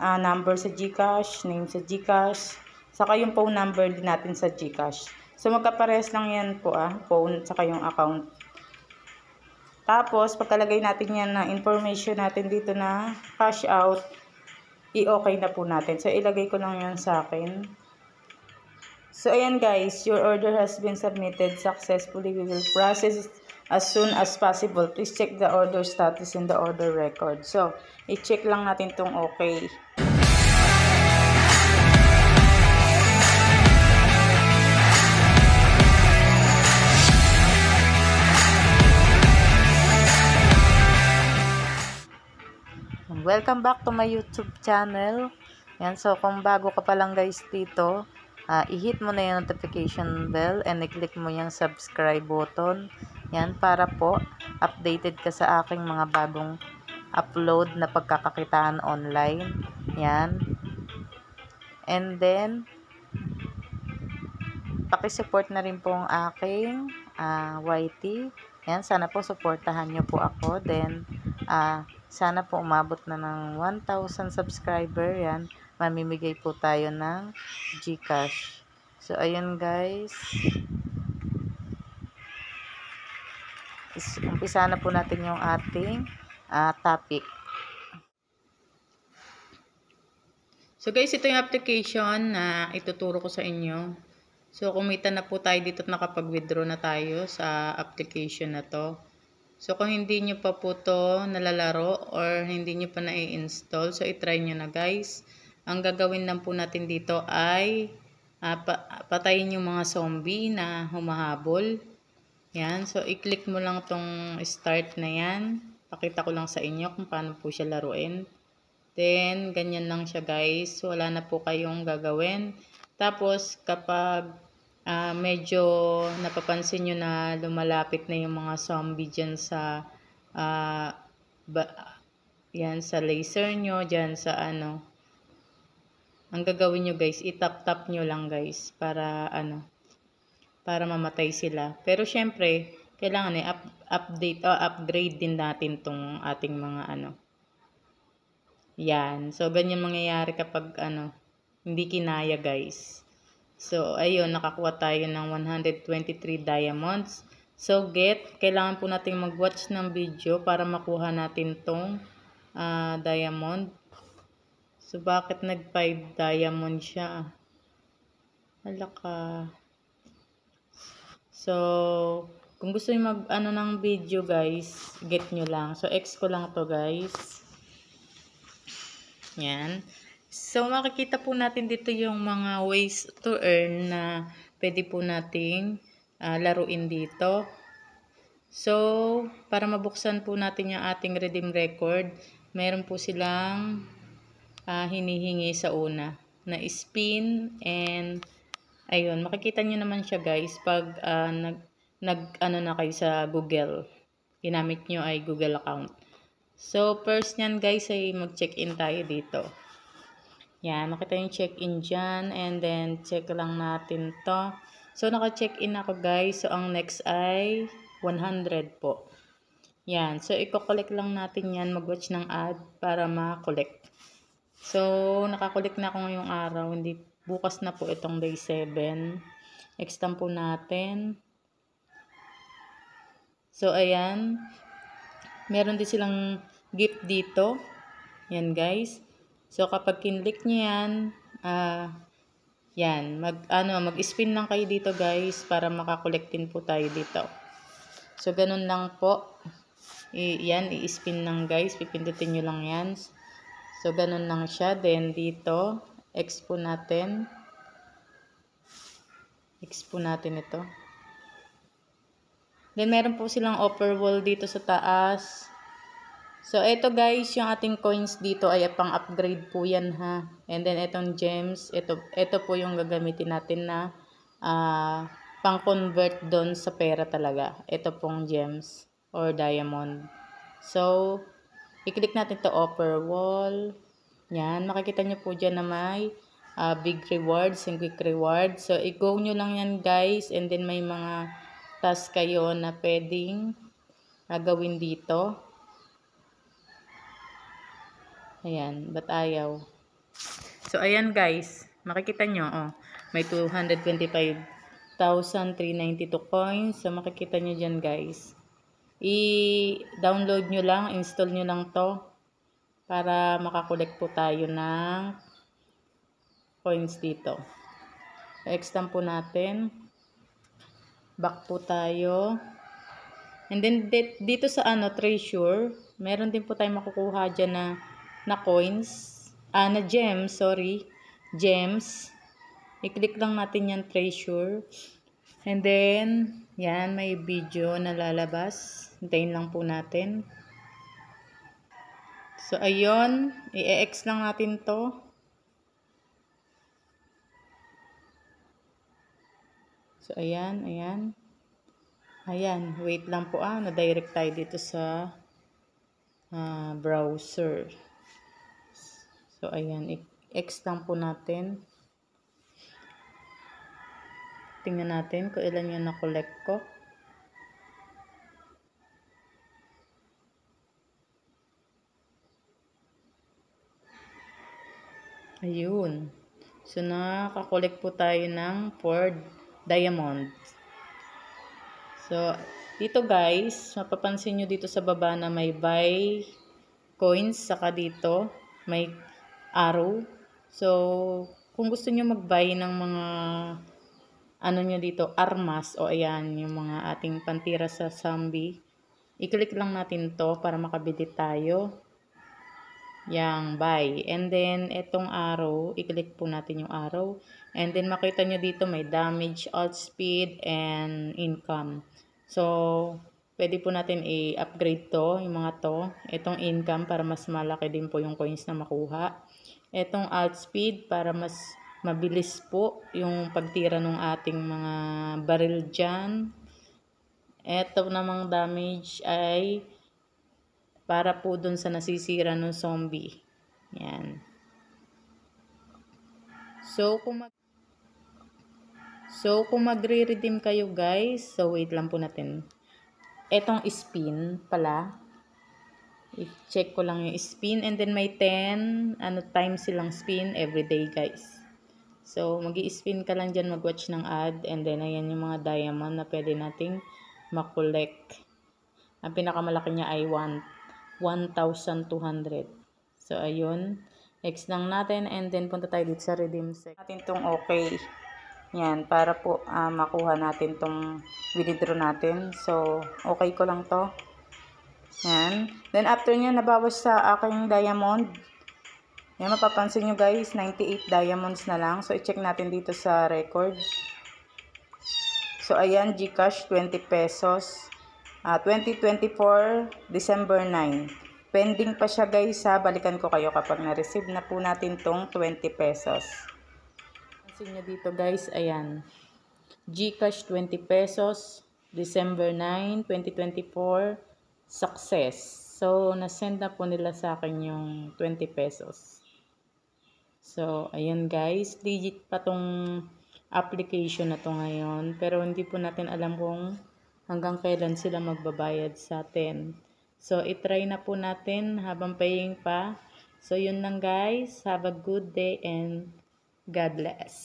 number sa GCash, name sa GCash, saka yung phone number din natin sa GCash. So magkapares lang yan po phone saka yung account. Tapos pagkalagay natin yan na information natin dito na cash out, i-okay na po natin. So ilagay ko lang yan sa akin. So ayan guys, your order has been submitted successfully. We will process it as soon as possible. Please check the order status in the order record. So i-check lang natin tong okay. Welcome back to my YouTube channel. Yan, so kung bago ka pa lang guys dito, i-hit mo na yung notification bell and i-click mo yung subscribe button. Yan, para po updated ka sa aking mga bagong upload na pagkakakitaan online. Yan. And then, pakisupport na rin po ang aking YT. Yan, sana po supportahan nyo po ako. Then, sana po umabot na ng 1,000 subscriber. Yan, mamimigay po tayo ng GCash. So, ayun guys. Umpisa na po natin yung ating topic. So guys, ito yung application na ituturo ko sa inyo. So, kumita na po tayo dito at nakapag-withdraw na tayo sa application na to. So, kung hindi nyo pa po to nalalaro or hindi nyo pa na-install, so itry nyo na guys. Ang gagawin lang po natin dito ay patayin yung mga zombie na humahabol. Yan. So, i-click mo lang tong start na yan. Pakita ko lang sa inyo kung paano po siya laruin. Then, ganyan lang siya guys. So, wala na po kayong gagawin. Tapos, kapag medyo napapansin nyo na lumalapit na yung mga zombie dyan sa yan sa laser nyo, dyan sa ang gagawin nyo guys, itap-tap nyo lang guys para para mamatay sila. Pero syempre, kailangan update o upgrade din natin tong ating mga yan. So ganyan mangyayari kapag hindi kinaya guys. So, ayun, nakakuha tayo ng 123 diamonds. So, kailangan po natin mag-watch ng video para makuha natin tong diamond. So, bakit nag 5 diamond siya? Hala ka. So, kung gusto nyo ng video guys, get nyo lang. So, X ko lang to guys. Yan. So, makikita po natin dito yung mga ways to earn na pwede po nating laruin dito. So, para mabuksan po natin yung ating redeem record, meron po silang hinihingi sa una na spin and ayun, makikita nyo naman siya guys pag na kayo sa Google. Ginamit nyo ay Google account. So, first nyan guys ay mag-check-in tayo dito. Yan, makita yung check-in dyan. And then, check lang natin to. So, naka-check-in ako guys. So, ang next ay 100 po. Yan. So, i-collect lang natin yan. Mag-watch ng ad para ma-collect. So, naka-collect na ako ngayong araw. Hindi, bukas na po itong day 7. Extend po natin. So, ayan. Meron din silang gift dito. Yan guys. So, kapag kinlik nyo yan, yan, mag-spin lang kayo dito guys para makakolect din po tayo dito. So, ganun lang po. Yan, i-spin lang guys. Pipindutin nyo lang yan. So, ganun lang siya. Then, dito, X po natin. X po natin ito. Then, meron po silang offer wall dito sa taas. So, ito guys, yung ating coins dito ay pang-upgrade po yan ha. And then, itong gems, ito po yung gagamitin natin na pang-convert doon sa pera talaga. Ito pong gems or diamond. So, i-click natin to offer wall. Yan, makikita nyo po dyan na may big rewards and quick rewards. So, i-go nyo lang yan guys. And then, may mga task kayo na pwedeng gawin dito. Ayan, ba't ayaw? So, ayan guys. Makikita nyo, oh, may 225,392 coins. So, makikita nyo dyan guys. I-download nyo lang, install nyo lang to para makakolect po tayo ng coins dito. Extend po natin. Back po tayo. And then dito sa treasure, meron din po tayong makukuha dyan na coins. Na gems, sorry. Gems. I-click lang natin yung treasure. And then, yan, may video na lalabas. Hintayin lang po natin. So, ayun. I-X lang natin to. So, ayan, ayan. Ayan, wait lang po na-direct tayo dito sa browser. So, ayan, i-X lang po natin. Tingnan natin kung ilan yung na-collect ko. Ayun. So, nakakollect po tayo ng 4 diamonds. So, dito guys, mapapansin nyo dito sa baba na may buy coins, saka dito may arrow. So, kung gusto nyo mag-buy ng mga nyo dito, armas, o ayan, yung mga ating pantira sa zombie, i-click lang natin to para makabili tayo. Yang buy. And then, etong arrow, i-click po natin yung arrow. And then, makita nyo dito may damage, outspeed, and income. So, pwede po natin i-upgrade to, yung mga to. Etong income para mas malaki din po yung coins na makuha. Etong outspeed para mas mabilis po yung pagtira ng ating mga baril dyan. Eto namang damage ay para po dun sa nasisira ng zombie. Yan. So, kung magre-redeem kayo guys, so wait lang po natin. Etong spin pala. I-check ko lang yung spin, and then may 10 times silang spin everyday guys. So, magi-spin ka lang dyan, mag-watch ng ad, and then ayan yung mga diamond na pwede nating makolect. Ang pinakamalaki niya ay 1,200. So, ayun. X lang natin, and then punta tayo dito sa redeem section. Natin tong okay. Yan, para po makuha natin tong withdraw natin. So, okay ko lang to. Yan. Then, after nyo, nabawas sa aking diamond. Yan, mapapansin nyo guys, 98 diamonds na lang. So, i-check natin dito sa record. So, ayan, Gcash, 20 pesos. 2024, December 9. Pending pa siya guys balikan ko kayo kapag na-receive na po natin tong 20 pesos. Pansin nyo dito guys, ayan. Gcash 20 pesos, December 9, 2024, success. So, nasend na po nila sa akin yung 20 pesos. So, ayan guys, legit pa tong application na to ngayon. Pero hindi po natin alam kung hanggang kailan sila magbabayad sa atin. So, itry na po natin habang paying pa. So, yun lang guys. Have a good day and God bless.